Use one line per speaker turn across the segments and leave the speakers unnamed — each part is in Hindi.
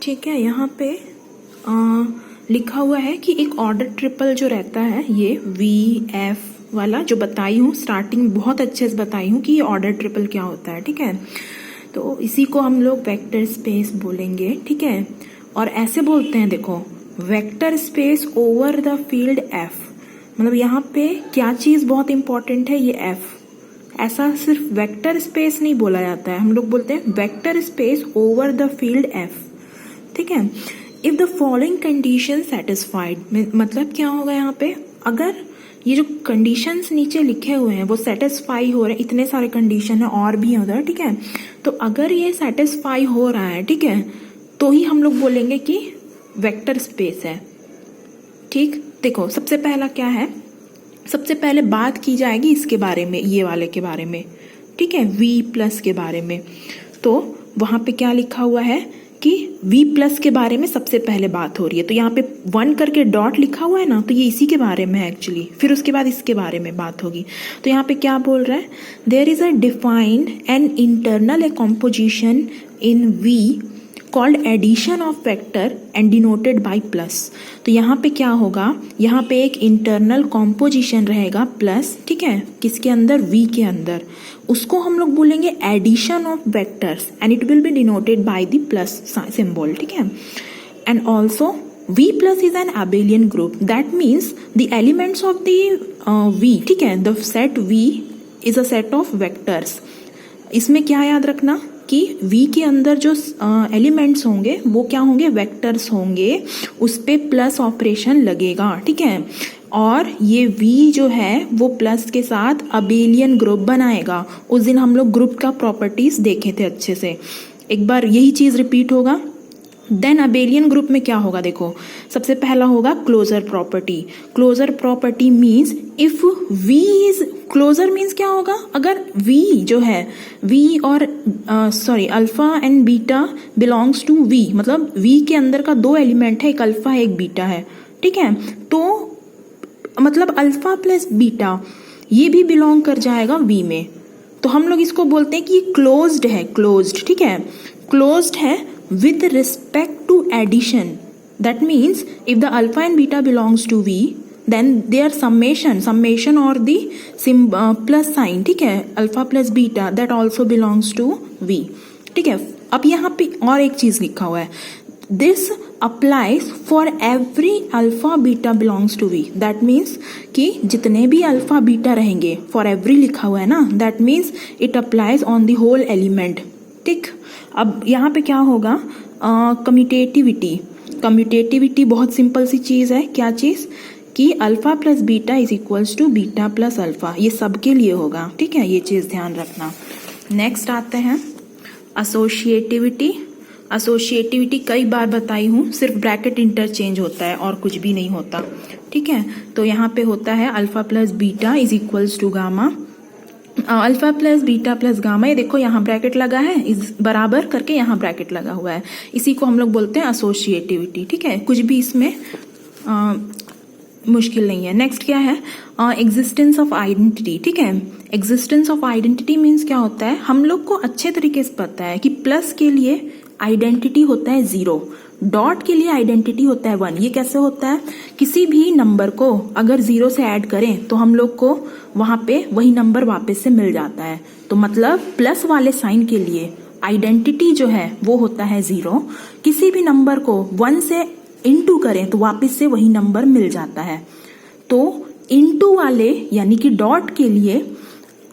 ठीक है, यहाँ पे लिखा हुआ है कि एक ऑर्डर ट्रिपल जो रहता है, ये VF वाला जो बताई हूँ स्टार्टिंग में, बहुत अच्छे से बताई हूँ कि ये ऑर्डर ट्रिपल क्या होता है। ठीक है, तो इसी को हम लोग वेक्टर स्पेस बोलेंगे। ठीक है, और ऐसे बोलते हैं, देखो, vector space over the field F, मतलब यहाँ पे क्या चीज बहुत इंपॉर्टेंट है, ये F। ऐसा सिर्फ वेक्टर स्पेस नहीं बोला जाता है, हम लोग बोलते हैं vector space over the field F। ठीक है, if the following condition satisfied, मतलब क्या होगा यहाँ पे, अगर ये जो कंडीशंस नीचे लिखे हुए हैं वो सेटिस्फाई हो रहे हैं, इतने सारे कंडीशन है और भी है उधर। ठीक है, तो अगर ये सेटिस्फाई हो रहा है, ठीक है, तो ही हम लोग बोलेंगे कि वेक्टर स्पेस है। ठीक, देखो सबसे पहला क्या है, सबसे पहले बात की जाएगी इसके बारे में, ये वाले के बारे में। ठीक है, V+ के बारे में। तो वहां पे क्या लिखा हुआ है कि V+ के बारे में सबसे पहले बात हो रही है, तो यहाँ पे 1 करके डॉट लिखा हुआ है ना, तो ये इसी के बारे में है एक्चुअली, फिर उसके बाद इसके बारे में बात होगी। तो यहाँ पे क्या बोल रहा है, there is a defined and internal a composition in V called addition of vector and denoted by plus. तो यहाँ पे क्या होगा, यहाँ पे एक इंटरनल कॉम्पोजिशन रहेगा प्लस, ठीक है, किसके अंदर, V के अंदर, उसको हम लोग बोलेंगे addition of vectors and it will be denoted by the plus symbol. ठीक है, and also V+ is an abelian group, that means the elements of the V, ठीक है, the set V is a set of vectors. इसमें क्या याद रखना कि V के अंदर जो एलिमेंट्स होंगे वो क्या होंगे, वेक्टर्स होंगे, उस पे प्लस ऑपरेशन लगेगा। ठीक है, और ये V जो है वो प्लस के साथ अबेलियन ग्रुप बनाएगा। उस दिन हम लोग ग्रुप का प्रॉपर्टीज देखे थे अच्छे से, एक बार यही चीज रिपीट होगा। देन अबेलियन ग्रुप में क्या होगा, देखो सबसे पहला होगा closure property. Closure property means if V is closure, means क्या होगा, अगर V जो है, V और alpha and beta belongs to V, मतलब V के अंदर का 2 एलिमेंट है, एक अल्फा है एक बीटा है। ठीक है, तो मतलब अल्फा प्लस बीटा ये भी बिलोंग कर जाएगा V में, तो हम लोग इसको बोलते हैं कि ये क्लोज्ड है, क्लोज्ड। ठीक है, क्लोज्ड है with respect to addition, that means if the alpha and beta belongs to V, then their summation or the plus sign, ठीक है, alpha plus beta, that also belongs to V। ठीक है, अब यहाँ पे और एक चीज लिखा हुआ है, this applies for every alpha beta belongs to V, that means कि जितने भी अल्फा बीटा रहेंगे, for every लिखा हुआ है ना, that means it applies on the whole element। ठीक, अब यहाँ पे क्या होगा, कम्यूटेटिविटी। कम्यूटेटिविटी बहुत सिंपल सी चीज है, क्या चीज, कि alpha plus beta is equals to beta plus alpha, ये सबके लिए होगा। ठीक है, ये चीज ध्यान रखना। नेक्स्ट आते हैं एसोसिएटिविटी। एसोसिएटिविटी कई बार बताई हूँ, सिर्फ ब्रैकेट इंटरचेंज होता है और कुछ भी नहीं होता। ठीक है, तो यहाँ पे होता है alpha plus beta is equals to gamma, alpha plus beta plus gamma, ये देखो यहाँ ब्रैकेट लगा है, इस बराबर करके यहाँ ब्रैकेट लगा हुआ है, इसी को हम लोग बोलते हैं एसोसिएटिविटी। ठीक है, कुछ भी इसमें मुश्किल नहीं है। नेक्स्ट क्या है, एग्जिस्टेंस ऑफ आइडेंटिटी। ठीक है, एग्जिस्टेंस ऑफ आइडेंटिटी मीन्स क्या होता है, हम लोग को अच्छे तरीके से पता है कि प्लस के लिए आइडेंटिटी होता है 0, डॉट के लिए आइडेंटिटी होता है 1। ये कैसे होता है, किसी भी नंबर को अगर 0 से ऐड करें तो हम लोग को वहां पे वही नंबर वापस से मिल जाता है, तो मतलब प्लस वाले साइन के लिए आइडेंटिटी जो है वो होता है 0। किसी भी नंबर को 1 से इंटू करें तो वापस से वही नंबर मिल जाता है। तो इंटू वाले यानी कि डॉट के लिए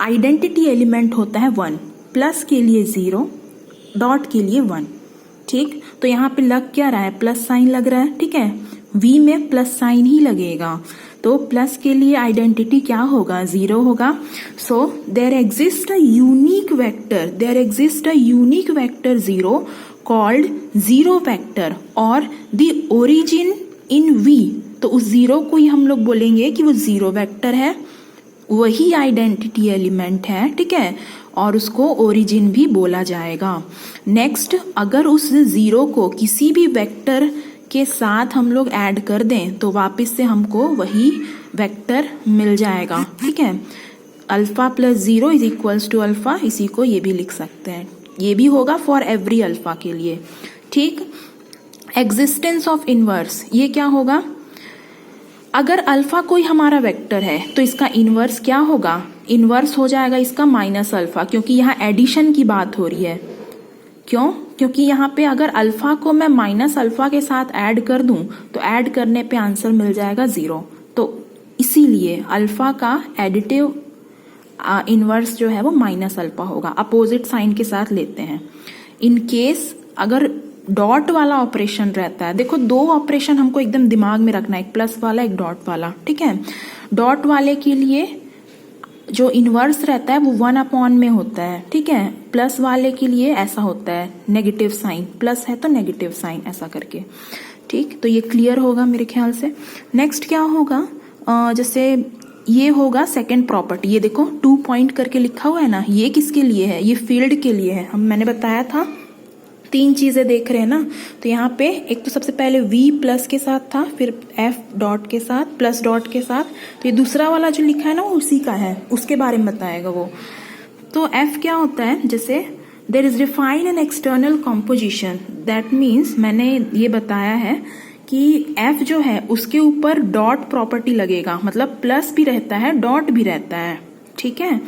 आइडेंटिटी एलिमेंट होता है 1, प्लस के लिए 0, डॉट के लिए 1। ठीक, तो यहाँ पे लग क्या रहा है, प्लस साइन लग रहा है। ठीक है, V में प्लस साइन ही लगेगा, तो प्लस के लिए आइडेंटिटी क्या होगा, 0 होगा। So there exist a unique vector, there exist a unique vector 0 called 0 vector और द ओरिजिन इन V, तो उस 0 को ही हम लोग बोलेंगे कि वो 0 वेक्टर है, वही आइडेंटिटी एलिमेंट है। ठीक है, और उसको ओरिजिन भी बोला जाएगा। नेक्स्ट, अगर उस 0 को किसी भी वेक्टर के साथ हम लोग ऐड कर दें तो वापस से हमको वही वेक्टर मिल जाएगा। ठीक है, alpha plus 0 is equals to alpha, इसी को ये भी लिख सकते हैं, ये भी होगा फॉर एवरी अल्फा के लिए। ठीक, एग्जिस्टेंस ऑफ इनवर्स, ये क्या होगा? अगर अल्फा कोई हमारा वेक्टर है तो इसका इनवर्स क्या होगा? इनवर्स हो जाएगा इसका माइनस अल्फा, क्योंकि यहाँ एडिशन की बात हो रही है। क्यों? क्योंकि यहाँ पे अगर अल्फा को मैं माइनस अल्फा के साथ ऐड कर दूं तो ऐड करने पे आंसर मिल जाएगा 0। तो इसीलिए अल्फा का एडिटिव इनवर्स जो है वो माइनस अल्फा होगा, अपोजिट साइन के साथ लेते हैं। इन केस अगर डॉट वाला ऑपरेशन रहता है, देखो 2 ऑपरेशन हमको एकदम दिमाग में रखना है, एक प्लस वाला एक डॉट वाला, ठीक है। डॉट वाले के लिए जो इनवर्स रहता है वो 1 में होता है, ठीक है। प्लस वाले के लिए ऐसा होता है, नेगेटिव साइन, प्लस है तो नेगेटिव साइन, ऐसा करके, ठीक। तो ये क्लियर होगा मेरे ख्याल से। नेक्स्ट क्या होगा, जैसे ये होगा सेकंड प्रॉपर्टी, ये देखो 2 पॉइंट करके लिखा हुआ है ना, ये किसके लिए है? ये फील्ड के लिए है। मैंने बताया था 3 चीजें देख रहे हैं ना, तो यहाँ पे एक तो सबसे पहले v प्लस के साथ था, फिर f डॉट के साथ, प्लस डॉट के साथ, तो ये दूसरा वाला जो लिखा है ना वो उसी का है, उसके बारे में बताएगा वो। तो f क्या होता है, जैसे there is define an external composition, that means मैंने ये बताया है कि f जो है उसके ऊपर डॉट प्रॉपर्टी लगेगा, मतलब प्लस भी रहता है डॉट भी रहता है, ठीक है।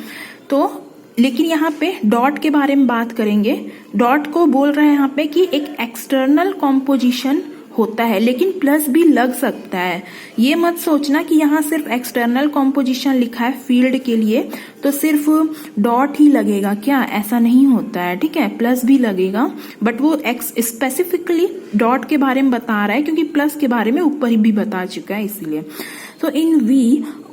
तो लेकिन यहाँ पे डॉट के बारे में बात करेंगे। डॉट को बोल रहे हैं यहाँ पे कि एक एक्सटर्नल कॉम्पोजिशन होता है, लेकिन प्लस भी लग सकता है। ये मत सोचना कि यहाँ सिर्फ एक्सटर्नल कॉम्पोजिशन लिखा है फील्ड के लिए तो सिर्फ डॉट ही लगेगा क्या, ऐसा नहीं होता है, ठीक है। प्लस भी लगेगा, बट वो स्पेसिफिकली डॉट के बारे में बता रहा है क्योंकि प्लस के बारे में ऊपर ही भी बता चुका है, इसलिए। So in V,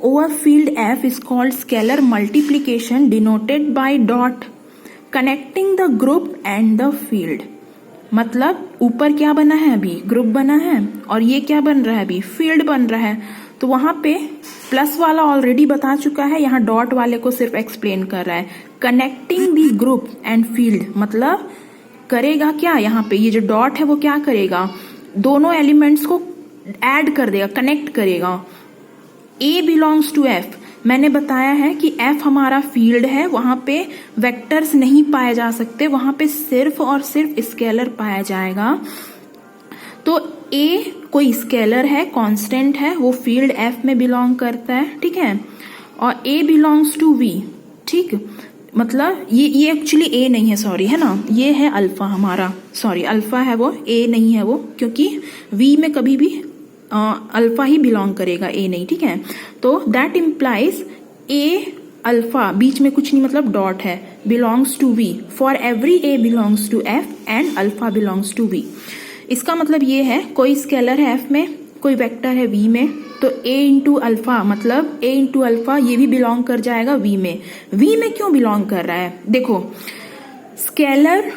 over field F is called scalar multiplication denoted by dot connecting the group and the field। मतलब ऊपर क्या बना है अभी, ग्रुप बना है, और ये क्या बन रहा है अभी, फील्ड बन रहा है। तो वहां पे प्लस वाला ऑलरेडी बता चुका है, यहाँ डॉट वाले को सिर्फ एक्सप्लेन कर रहा है। Connecting the group and field मतलब करेगा क्या, यहाँ पे ये जो डॉट है वो क्या करेगा, दोनों एलिमेंट्स को ऐड कर देगा, कनेक्ट करेगा। A बिलोंग्स टू F, मैंने बताया है कि F हमारा फील्ड है, वहां पे वेक्टर्स नहीं पाए जा सकते, वहां पे सिर्फ और सिर्फ स्केलर पाया जाएगा। तो A कोई स्केलर है, कांस्टेंट है, वो फील्ड F में बिलोंग करता है, ठीक है। और A बिलोंग्स टू V, ठीक, मतलब ये एक्चुअली A नहीं है, सॉरी, है ना, ये है अल्फा हमारा, सॉरी अल्फा है वो, A नहीं है वो, क्योंकि V में कभी भी अल्फा ही बिलोंग करेगा, ए नहीं, ठीक है। तो दैट इम्प्लाइज ए अल्फा, बीच में कुछ नहीं, मतलब डॉट है, belongs to V for every a belongs to F and alpha belongs to V. इसका मतलब ये है कोई स्केलर है एफ में, कोई वेक्टर है वी में, तो ए इंटू अल्फा मतलब ए इंटू अल्फा ये भी बिलोंग कर जाएगा वी में। वी में क्यों बिलोंग कर रहा है, देखो स्केलर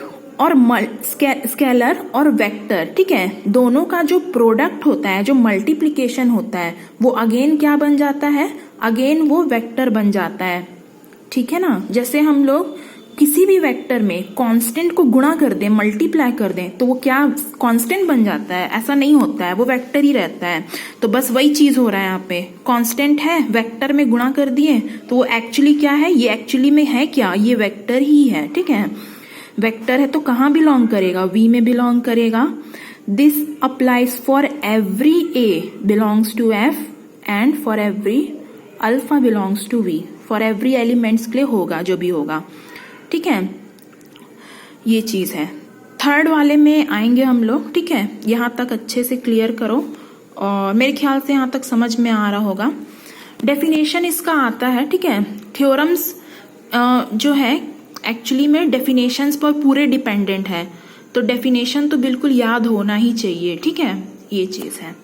और वेक्टर, ठीक है, दोनों का जो प्रोडक्ट होता है, जो मल्टीप्लिकेशन होता है, वो अगेन क्या बन जाता है, अगेन वो वेक्टर बन जाता है, ठीक है ना। जैसे हम लोग किसी भी वेक्टर में कांस्टेंट को गुणा कर दें, मल्टीप्लाई कर दें, तो वो क्या कांस्टेंट बन जाता है, ऐसा नहीं होता है, वो वेक्टर ही रहता है। तो बस वही चीज हो रहा है यहाँ पे, कांस्टेंट है, वेक्टर में गुणा कर दिए, तो वो एक्चुअली क्या है, ये एक्चुअली में है क्या, ये वेक्टर ही है, ठीक है। वेक्टर है तो कहाँ बिलोंग करेगा, वी में बिलोंग करेगा। This applies for every a belongs to F and for every alpha belongs to V, for every elements के लिए होगा जो भी होगा, ठीक है। ये चीज है। थर्ड वाले में आएंगे हम लोग, ठीक है। यहाँ तक अच्छे से क्लियर करो और मेरे ख्याल से यहाँ तक समझ में आ रहा होगा। डेफिनेशन इसका आता है, ठीक है। थ्योरम्स जो है एक्चुअली में डेफिनेशंस पर पूरे डिपेंडेंट है, तो डेफिनेशन तो बिल्कुल याद होना ही चाहिए, ठीक है, ये चीज है।